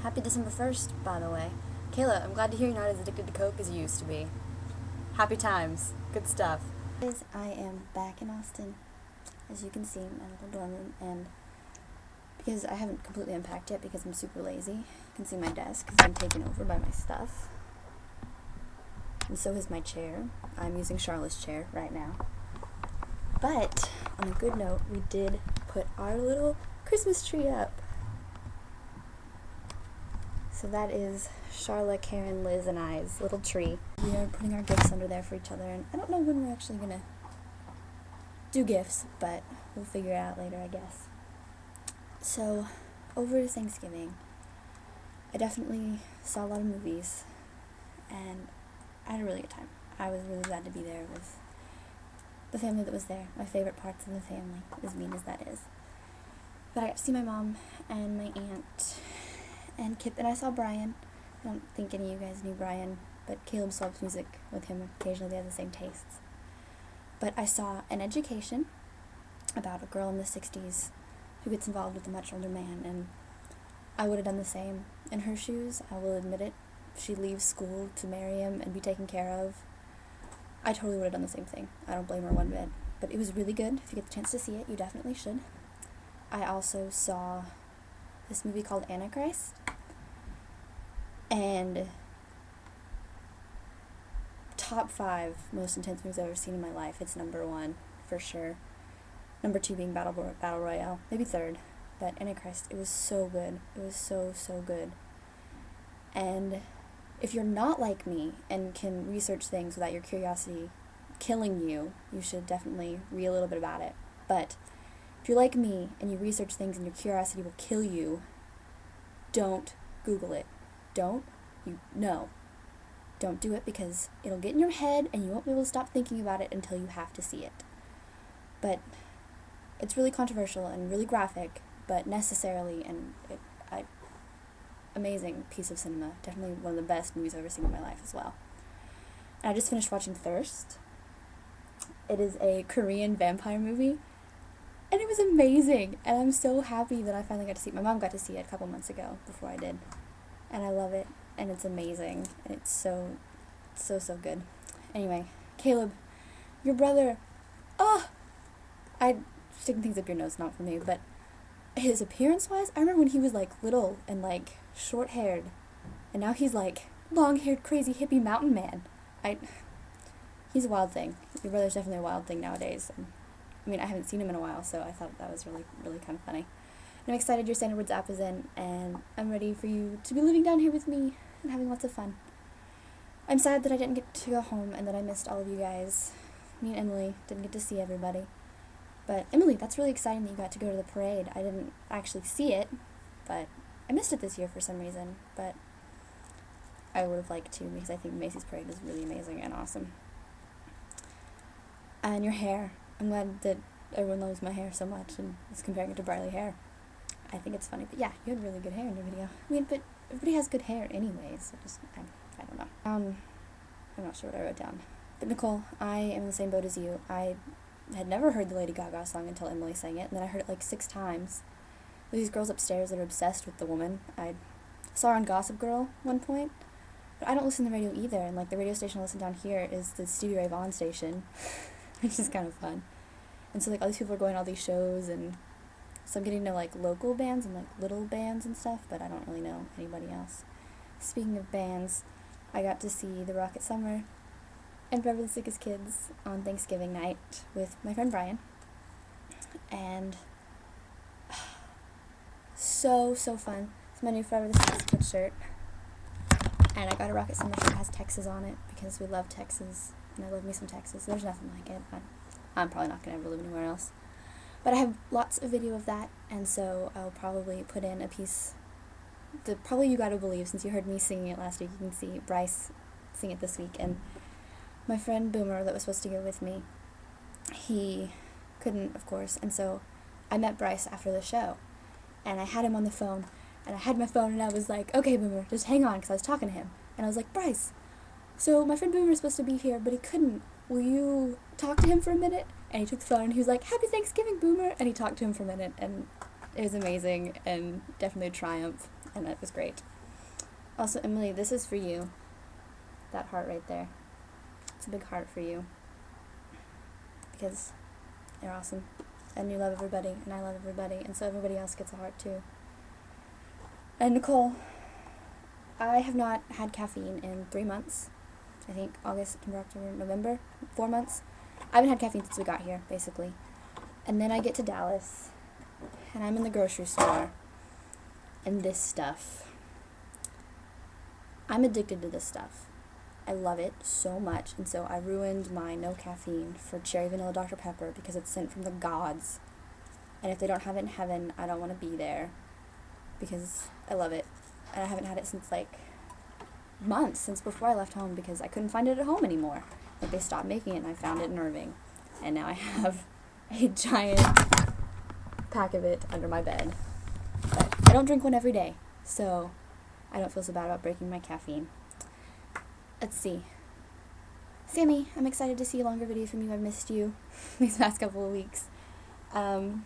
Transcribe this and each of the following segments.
Happy December 1st, by the way. Kayla, I'm glad to hear you're not as addicted to Coke as you used to be. Happy times. Good stuff. I am back in Austin, as you can see, my little dorm room, and because I haven't completely unpacked yet because I'm super lazy, you can see my desk has been taken over by my stuff. And so is my chair. I'm using Charlotte's chair right now. But, on a good note, we did put our little Christmas tree up. So that is Charlotte, Karen, Liz, and I's little tree. We are putting our gifts under there for each other, and I don't know when we're actually gonna do gifts, but we'll figure it out later, I guess. So, over Thanksgiving, I definitely saw a lot of movies, and I had a really good time. I was really glad to be there with the family that was there. My favorite parts of the family, as mean as that is. But I got to see my mom and my aunt and Kip, and I saw Brian. I don't think any of you guys knew Brian, but Caleb swaps music with him occasionally. They have the same tastes. But I saw An Education about a girl in the 60s who gets involved with a much older man, and I would have done the same in her shoes. I will admit it. If she leaves school to marry him and be taken care of, I totally would have done the same thing. I don't blame her one bit. But it was really good. If you get the chance to see it, you definitely should. I also saw this movie called Antichrist, and top 5 most intense movies I've ever seen in my life. It's number 1 for sure. Number 2 being Battle Royale, maybe 3rd. But Antichrist, it was so good. It was so good. And if you're not like me and can research things without your curiosity killing you, you should definitely read a little bit about it. But if you're like me and you research things and your curiosity will kill you, don't Google it. Don't do it, because it'll get in your head and you won't be able to stop thinking about it until you have to see it. But it's really controversial and really graphic, but necessarily amazing piece of cinema. Definitely one of the best movies I've ever seen in my life as well. And I just finished watching Thirst. It is a Korean vampire movie, and it was amazing, and I'm so happy that I finally got to see it. My mom got to see it a couple months ago before I did, and I love it, and it's amazing, and it's so good. Anyway, Caleb, your brother, I'm sticking things up your nose, not for me, but his appearance-wise, I remember when he was, like, little and, like, short-haired, and now he's, like, long-haired, crazy, hippie mountain man. He's a wild thing. Your brother's definitely a wild thing nowadays. I mean, I haven't seen him in a while, so I thought that was really kind of funny. And I'm excited your Standard Words app is in, and I'm ready for you to be living down here with me and having lots of fun. I'm sad that I didn't get to go home and that I missed all of you guys. Me and Emily didn't get to see everybody. But, Emily, that's really exciting that you got to go to the parade. I didn't actually see it, but I missed it this year for some reason. But I would have liked to, because I think Macy's parade is really amazing and awesome. And your hair. I'm glad that everyone loves my hair so much and is comparing it to Briley hair. I think it's funny, but yeah, you had really good hair in your video. I mean, but everybody has good hair anyways, so I don't know. I'm not sure what I wrote down. But Nicole, I am in the same boat as you. I had never heard the Lady Gaga song until Emily sang it, and then I heard it like 6 times. There's these girls upstairs that are obsessed with the woman. I saw her on Gossip Girl one point, but I don't listen to the radio either, and like the radio station I listen down here is the Stevie Ray Vaughan station, which is kind of fun. And so, like, all these people are going to all these shows, and so I'm getting to, like, local bands and, like, little bands and stuff, but I don't really know anybody else. Speaking of bands, I got to see The Rocket Summer and Forever the Sickest Kids on Thanksgiving night with my friend Brian. And so fun. It's my new Forever the Sickest Kids shirt. And I got a Rocket Summer shirt that has Texas on it, because we love Texas, and I love me some Texas. There's nothing like it. I'm probably not going to ever live anywhere else. But I have lots of video of that, and so I'll probably put in a piece that probably you gotta believe, since you heard me singing it last week. You can see Bryce sing it this week, and my friend Boomer that was supposed to go with me, he couldn't, of course, and so I met Bryce after the show, and I had him on the phone, and I had my phone, and I was like, okay, Boomer, just hang on, because I was talking to him, and I was like, Bryce, so my friend Boomer is supposed to be here, but he couldn't. Will you talk to him for a minute? And he took the phone, and he was like, Happy Thanksgiving, Boomer! And he talked to him for a minute, and it was amazing, and definitely a triumph. and it was great. Also, Emily, this is for you. That heart right there. It's a big heart for you. Because you're awesome. And you love everybody, and I love everybody, and so everybody else gets a heart too. And Nicole, I have not had caffeine in 3 months. I think August, September, October, November, 4 months. I haven't had caffeine since we got here, basically. And then I get to Dallas, and I'm in the grocery store, and this stuff. I'm addicted to this stuff. I love it so much, and so I ruined my no caffeine for cherry vanilla Dr. Pepper because it's sent from the gods. And if they don't have it in heaven, I don't want to be there because I love it. And I haven't had it since like months, since before I left home, because I couldn't find it at home anymore. Like, they stopped making it, and I found it in Irving. And now I have a giant pack of it under my bed. But I don't drink one every day, so I don't feel so bad about breaking my caffeine. Let's see. Sammy, I'm excited to see a longer video from you. I've missed you these past couple of weeks. Kayla,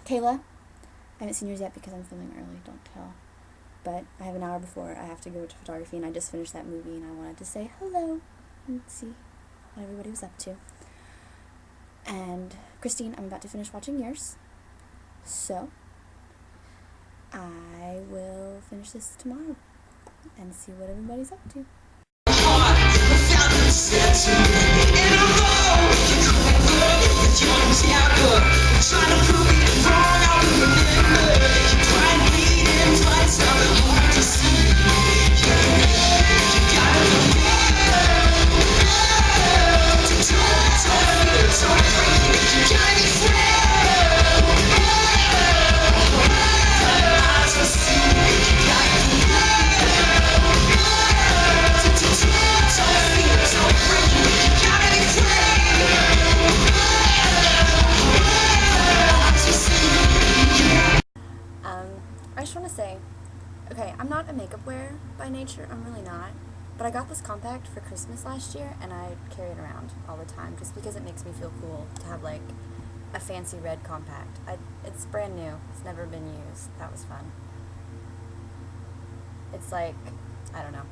I haven't seen yours yet because I'm filming early, don't tell. But I have an hour before I have to go to photography, and I just finished that movie, and I wanted to say hello and see what everybody was up to. And Christine, I'm about to finish watching yours, so I will finish this tomorrow and see what everybody's up to. I just want to say, okay, I'm not a makeup wearer by nature, I'm really not, but I got this compact for Christmas last year, and I carry it around all the time, just because it makes me feel cool to have, like, a fancy red compact. It's brand new, it's never been used. That was fun. It's like, I don't know,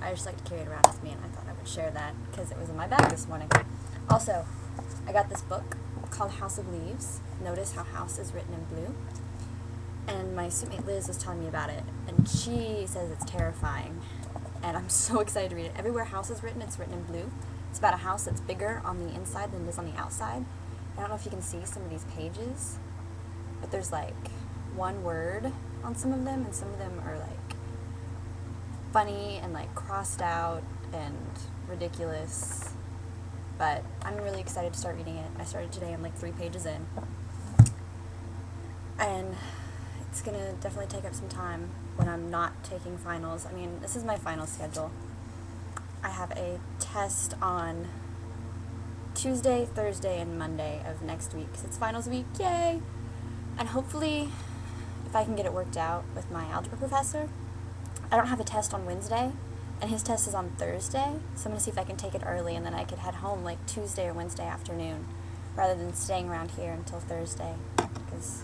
I just like to carry it around with me, and I thought I would share that, because it was in my bag this morning. Also, I got this book called House of Leaves. Notice how house is written in blue. And my suitmate Liz was telling me about it, and she says it's terrifying, and I'm so excited to read it. Everywhere house is written, it's written in blue. It's about a house that's bigger on the inside than it is on the outside. I don't know if you can see some of these pages, but there's like one word on some of them, and some of them are like funny and like crossed out and ridiculous. But I'm really excited to start reading it. I started today, I'm like 3 pages in. And it's gonna definitely take up some time when I'm not taking finals. I mean, this is my final schedule. I have a test on Tuesday, Thursday, and Monday of next week, because it's finals week, yay! And hopefully, if I can get it worked out with my algebra professor, I don't have a test on Wednesday, and his test is on Thursday, so I'm gonna see if I can take it early, and then I could head home like Tuesday or Wednesday afternoon, rather than staying around here until Thursday, because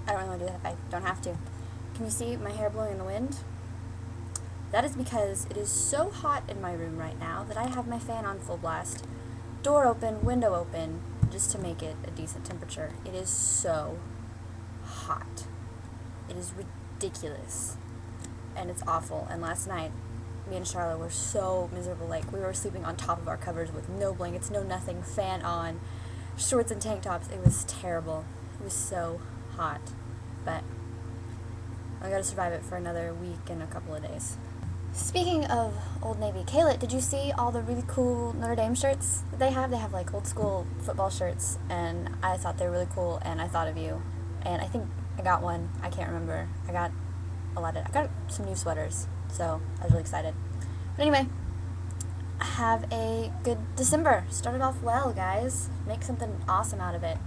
I don't really want to do that if I don't have to. Can you see my hair blowing in the wind? That is because it is so hot in my room right now that I have my fan on full blast, door open, window open, just to make it a decent temperature. It is so hot. It is ridiculous. And it's awful. And last night, me and Charlotte were so miserable. Like, we were sleeping on top of our covers with no blankets, no nothing, fan on, shorts and tank tops. It was terrible. It was so hot, but I gotta survive it for another week and a couple of days. Speaking of Old Navy, Kayla, did you see all the really cool Notre Dame shirts that they have? They have like old school football shirts, and I thought they were really cool, and I thought of you, and I think I got one. I can't remember. I got some new sweaters, so I was really excited. But anyway, have a good December. Started off well, guys. Make something awesome out of it.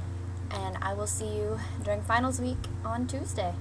And I will see you during finals week on Tuesday.